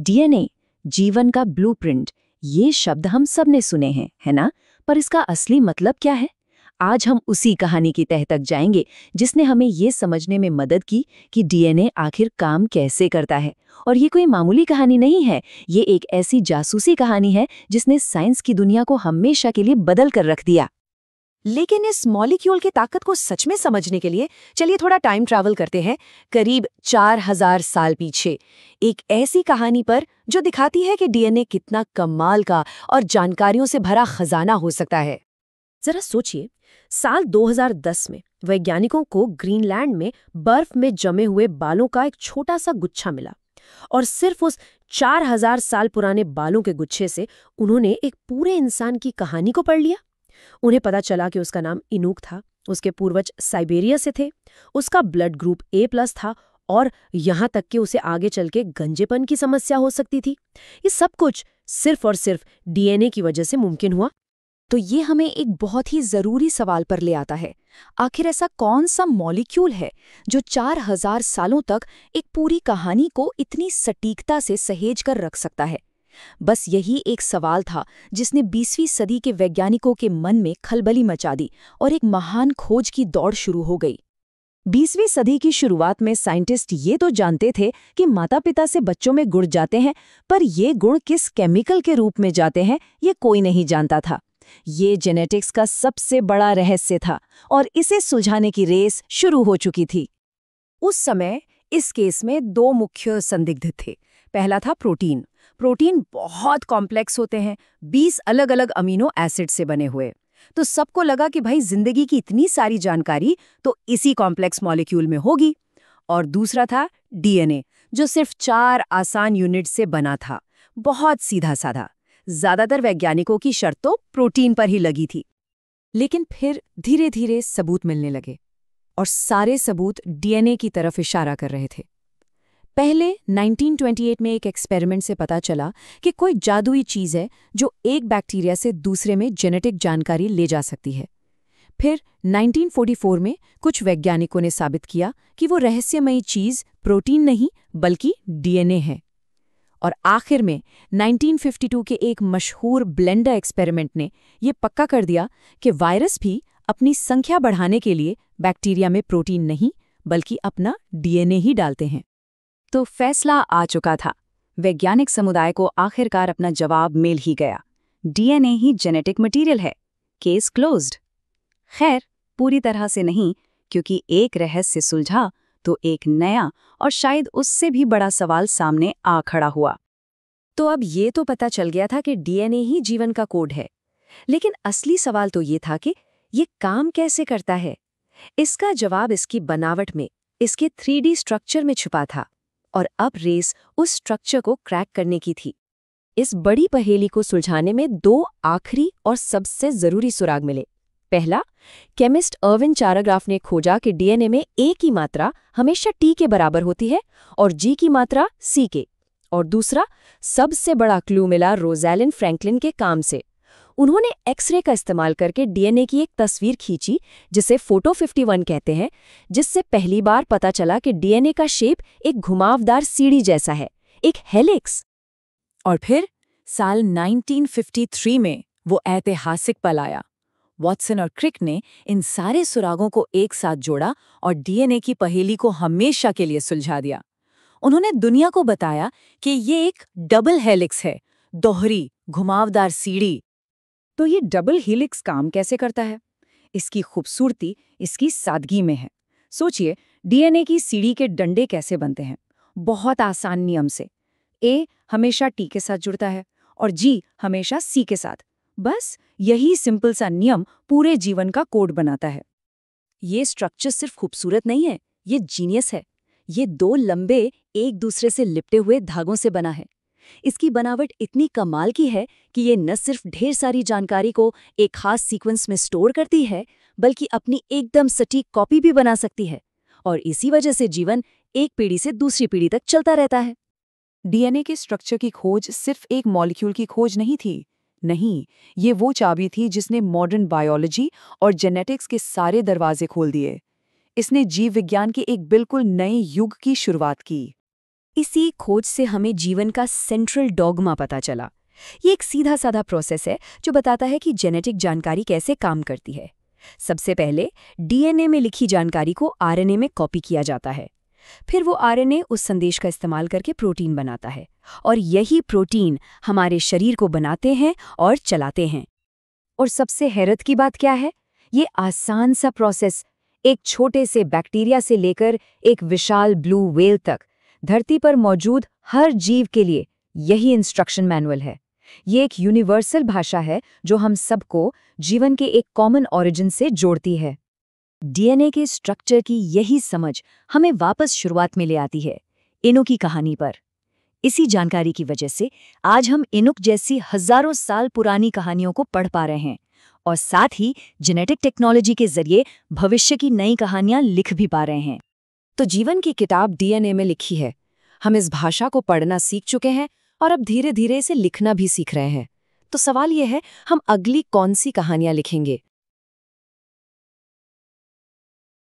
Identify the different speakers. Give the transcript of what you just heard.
Speaker 1: DNA, जीवन का blueprint, ये शब्द हम सब ने सुने हैं, है ना? पर इसका असली मतलब क्या है? आज हम उसी कहानी की तह तक जाएंगे जिसने हमें ये समझने में मदद की कि डीएनए आखिर काम कैसे करता है। और ये कोई मामूली कहानी नहीं है, ये एक ऐसी जासूसी कहानी है जिसने साइंस की दुनिया को हमेशा के लिए बदल कर रख दिया।
Speaker 2: लेकिन इस मॉलिक्यूल की ताकत को सच में समझने के लिए चलिए थोड़ा टाइम ट्रैवल करते हैं, करीब 4000 साल पीछे, एक ऐसी कहानी पर जो दिखाती है कि डीएनए कितना कमाल का और जानकारियों से भरा खजाना हो सकता है। जरा सोचिए, साल 2010 में वैज्ञानिकों को ग्रीनलैंड में बर्फ में जमे हुए बालों का एक छोटा सा गुच्छा मिला, और सिर्फ उस 4000 साल पुराने बालों के गुच्छे से उन्होंने एक पूरे इंसान की कहानी को पढ़ लिया। उन्हें पता चला कि उसका नाम इनूक था, उसके पूर्वज साइबेरिया से थे, उसका ब्लड ग्रुप A+ था, और यहां तक कि उसे आगे चल के गंजेपन की समस्या हो सकती थी। ये सब कुछ सिर्फ और सिर्फ डीएनए की वजह से मुमकिन हुआ।
Speaker 1: तो ये हमें एक बहुत ही जरूरी सवाल पर ले आता है। आखिर ऐसा कौन सा मॉलिक्यूल है जो 4000 सालों तक एक पूरी कहानी को इतनी सटीकता से सहेज कर रख सकता है? बस यही एक सवाल था जिसने 20वीं सदी के वैज्ञानिकों के मन में खलबली मचा दी और एक महान खोज की दौड़ शुरू हो गई। 20वीं सदी की शुरुआत में साइंटिस्ट ये तो जानते थे कि माता-पिता से बच्चों में गुण जाते हैं, पर ये गुण किस केमिकल के रूप में जाते हैं ये कोई नहीं जानता था। ये जेनेटिक्स का सबसे बड़ा रहस्य था और इसे सुलझाने की रेस शुरू हो चुकी थी।
Speaker 2: उस समय इस केस में 2 मुख्य संदिग्ध थे। पहला था प्रोटीन। प्रोटीन बहुत कॉम्प्लेक्स होते हैं, 20 अलग-अलग अमीनो एसिड से बने हुए। तो सबको लगा कि भाई जिंदगी की इतनी सारी जानकारी तो इसी कॉम्प्लेक्स मॉलिक्यूल में होगी। और दूसरा था डीएनए, जो सिर्फ 4 आसान यूनिट से बना था, बहुत सीधा साधा। ज्यादातर वैज्ञानिकों की शर्त तो प्रोटीन पर ही लगी थी।
Speaker 1: लेकिन फिर धीरे धीरे सबूत मिलने लगे और सारे सबूत डीएनए की तरफ इशारा कर रहे थे। पहले 1928 में एक एक्सपेरिमेंट से पता चला कि कोई जादुई चीज़ है जो एक बैक्टीरिया से दूसरे में जेनेटिक जानकारी ले जा सकती है। फिर 1944 में कुछ वैज्ञानिकों ने साबित किया कि वो रहस्यमयी चीज़ प्रोटीन नहीं बल्कि डीएनए है। और आखिर में 1952 के एक मशहूर ब्लेंडर एक्सपेरिमेंट ने ये पक्का कर दिया कि वायरस भी अपनी संख्या बढ़ाने के लिए बैक्टीरिया में प्रोटीन नहीं बल्कि अपना डीएनए ही डालते हैं। तो फैसला आ चुका था। वैज्ञानिक समुदाय को आखिरकार अपना जवाब मिल ही गया। डीएनए ही जेनेटिक मटेरियल है। Case closed. खैर, पूरी तरह से नहीं, क्योंकि एक रहस्य सुलझा तो एक नया और शायद उससे भी बड़ा सवाल सामने आ खड़ा हुआ।
Speaker 2: तो अब ये तो पता चल गया था कि डीएनए ही जीवन का कोड है, लेकिन असली सवाल तो ये था कि ये काम कैसे करता है। इसका जवाब इसकी बनावट में, इसके 3D स्ट्रक्चर में छुपा था, और अब रेस उस स्ट्रक्चर को क्रैक करने की थी। इस बड़ी पहेली को सुलझाने में 2 आखिरी और सबसे जरूरी सुराग मिले। पहला, केमिस्ट अर्विन चाराग्राफ ने खोजा कि डीएनए में ए की मात्रा हमेशा टी के बराबर होती है और जी की मात्रा सी के। और दूसरा, सबसे बड़ा क्लू मिला रोज़ैलिंड फ्रैंकलिन के काम से। उन्होंने एक्सरे का इस्तेमाल करके डीएनए की एक तस्वीर खींची जिसे फोटो 51 कहते हैं, जिससे पहली बार पता चला कि डीएनए का शेप एक घुमावदार सीढ़ी जैसा है, एक हेलिक्स।
Speaker 1: और फिर साल 1953 में वो ऐतिहासिक पल आया। वॉटसन और क्रिक ने इन सारे सुरागों को एक साथ जोड़ा और डीएनए की पहेली को हमेशा के लिए सुलझा दिया। उन्होंने दुनिया को बताया कि ये एक डबल हेलिक्स है, दोहरी घुमावदार सीढ़ी। तो ये डबल हेलिक्स काम कैसे करता है? इसकी खूबसूरती इसकी सादगी में है। सोचिए, डीएनए की सीढ़ी के डंडे कैसे बनते हैं? बहुत आसान नियम से। ए हमेशा टी के साथ जुड़ता है और जी हमेशा सी के साथ। बस यही सिंपल सा नियम पूरे जीवन का कोड बनाता है। ये स्ट्रक्चर सिर्फ खूबसूरत नहीं है, ये जीनियस है। ये 2 लंबे एक दूसरे से लिपटे हुए धागों से बना है। इसकी बनावट इतनी कमाल की है कि ये न सिर्फ ढेर सारी जानकारी को एक खास सीक्वेंस में स्टोर करती है, बल्कि अपनी एकदम सटीक कॉपी भी बना सकती है। और इसी वजह से जीवन एक पीढ़ी से दूसरी पीढ़ी तक चलता रहता है।
Speaker 3: डीएनए के स्ट्रक्चर की खोज सिर्फ एक मॉलिक्यूल की खोज नहीं थी। नहीं, ये वो चाबी थी जिसने मॉडर्न बायोलॉजी और जेनेटिक्स के सारे दरवाजे खोल दिए। इसने जीव विज्ञान के एक बिल्कुल नए युग की शुरुआत की।
Speaker 2: इसी खोज से हमें जीवन का सेंट्रल डॉगमा पता चला। ये एक सीधा साधा प्रोसेस है जो बताता है कि जेनेटिक जानकारी कैसे काम करती है। सबसे पहले डीएनए में लिखी जानकारी को आरएनए में कॉपी किया जाता है। फिर वो आरएनए उस संदेश का इस्तेमाल करके प्रोटीन बनाता है और यही प्रोटीन हमारे शरीर को बनाते हैं और चलाते हैं।
Speaker 1: और सबसे हैरत की बात क्या है? ये आसान सा प्रोसेस एक छोटे से बैक्टीरिया से लेकर एक विशाल ब्लू व्हेल तक धरती पर मौजूद हर जीव के लिए यही इंस्ट्रक्शन मैनुअल है। ये एक यूनिवर्सल भाषा है जो हम सबको जीवन के एक कॉमन ओरिजिन से जोड़ती है। डीएनए के स्ट्रक्चर की यही समझ हमें वापस शुरुआत में ले आती है, इनुक की कहानी पर। इसी जानकारी की वजह से आज हम इनुक जैसी हजारों साल पुरानी कहानियों को पढ़ पा रहे हैं और साथ ही जेनेटिक टेक्नोलॉजी के जरिए भविष्य की नई कहानियां लिख भी पा रहे हैं।
Speaker 2: तो जीवन की किताब डीएनए में लिखी है। हम इस भाषा को पढ़ना सीख चुके हैं और अब धीरे धीरे इसे लिखना भी सीख रहे हैं। तो सवाल यह है, हम अगली कौन सी कहानियां लिखेंगे?